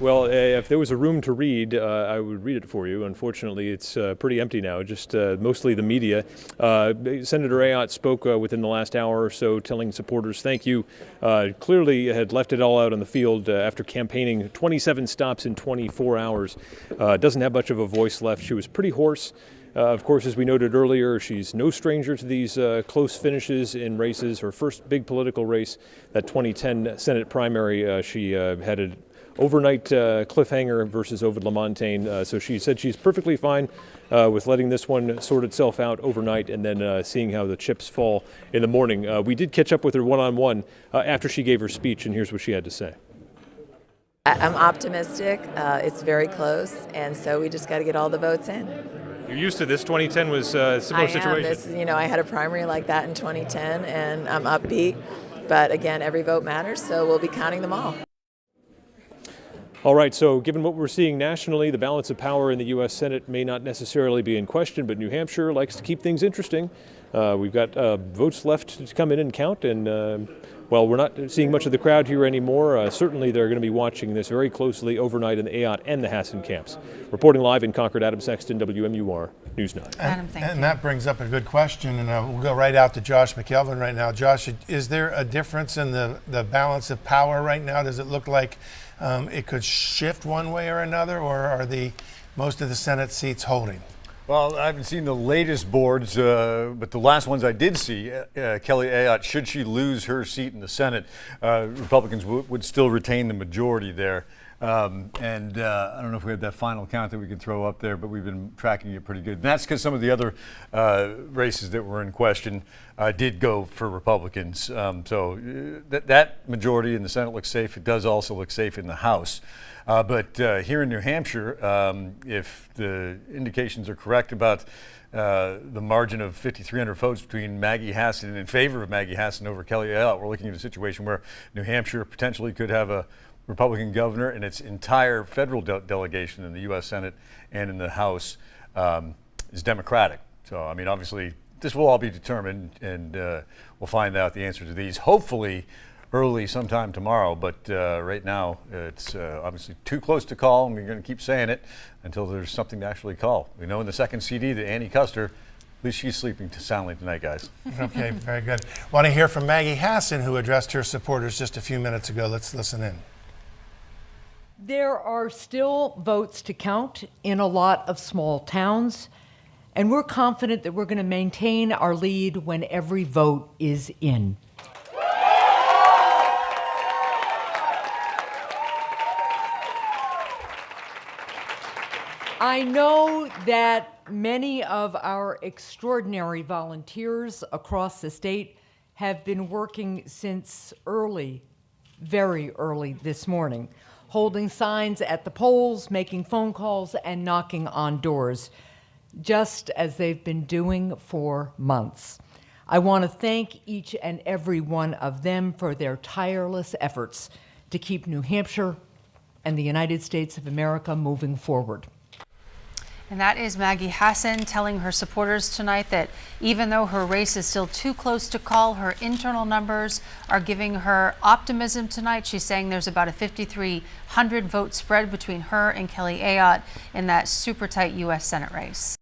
Well, if there was a room to read, I would read it for you. Unfortunately, it's pretty empty now, just mostly the media. Senator Ayotte spoke within the last hour or so, telling supporters thank you. Clearly had left it all out on the field after campaigning 27 stops in 24 hours. Doesn't have much of a voice left. She was pretty hoarse. Of course, as we noted earlier, she's no stranger to these close finishes in races. Her first big political race, that 2010 Senate primary, she had an overnight cliffhanger versus Ovid LaMontagne. So she said she's perfectly fine with letting this one sort itself out overnight and then seeing how the chips fall in the morning. We did catch up with her one-on-one after she gave her speech, and here's what she had to say. I'm optimistic. It's very close, and so we just got to get all the votes in. You're used to this. 2010 was a similar situation. I had a primary like that in 2010, and I'm upbeat. But again, every vote matters, so we'll be counting them all. All right, so given what we're seeing nationally, the balance of power in the U.S. Senate may not necessarily be in question, but New Hampshire likes to keep things interesting. We've got votes left to come in and count, and well, we're not seeing much of the crowd here anymore. Certainly they're going to be watching this very closely overnight in the Ayotte and the Hassan camps. Reporting live in Concord, Adam Sexton, WMUR News 9. Adam, thank you. And that brings up a good question, and we'll go right out to Josh McKelvin right now. Josh, is there a difference in the balance of power right now? Does it look like it could shift one way or another, or are most of the Senate seats holding? Well, I haven't seen the latest boards, but the last ones I did see, Kelly Ayotte, should she lose her seat in the Senate, Republicans would still retain the majority there. I don't know if we had that final count that we can throw up there, but we've been tracking it pretty good. And that's because some of the other races that were in question did go for Republicans. That majority in the Senate looks safe. It does also look safe in the House. But here in New Hampshire, if the indications are correct about the margin of 5,300 votes between Maggie Hassan in favor of Maggie Hassan over Kelly Ayotte, we're looking at a situation where New Hampshire potentially could have a Republican governor, and its entire federal delegation in the U.S. Senate and in the House is Democratic. So, I mean, obviously, this will all be determined, and we'll find out the answer to these, hopefully early sometime tomorrow. But right now, it's obviously too close to call, and we're going to keep saying it until there's something to actually call. We know in the second CD that Annie Kuster, at least she's sleeping soundly tonight, guys. Okay, very good. Want to hear from Maggie Hassan, who addressed her supporters just a few minutes ago. Let's listen in. There are still votes to count in a lot of small towns, and we're confident that we're going to maintain our lead when every vote is in. I know that many of our extraordinary volunteers across the state have been working since early, very early this morning, holding signs at the polls, making phone calls, and knocking on doors, just as they've been doing for months. I want to thank each and every one of them for their tireless efforts to keep New Hampshire and the United States of America moving forward. And that is Maggie Hassan telling her supporters tonight that even though her race is still too close to call, her internal numbers are giving her optimism tonight. She's saying there's about a 5,300 vote spread between her and Kelly Ayotte in that super tight U.S. Senate race.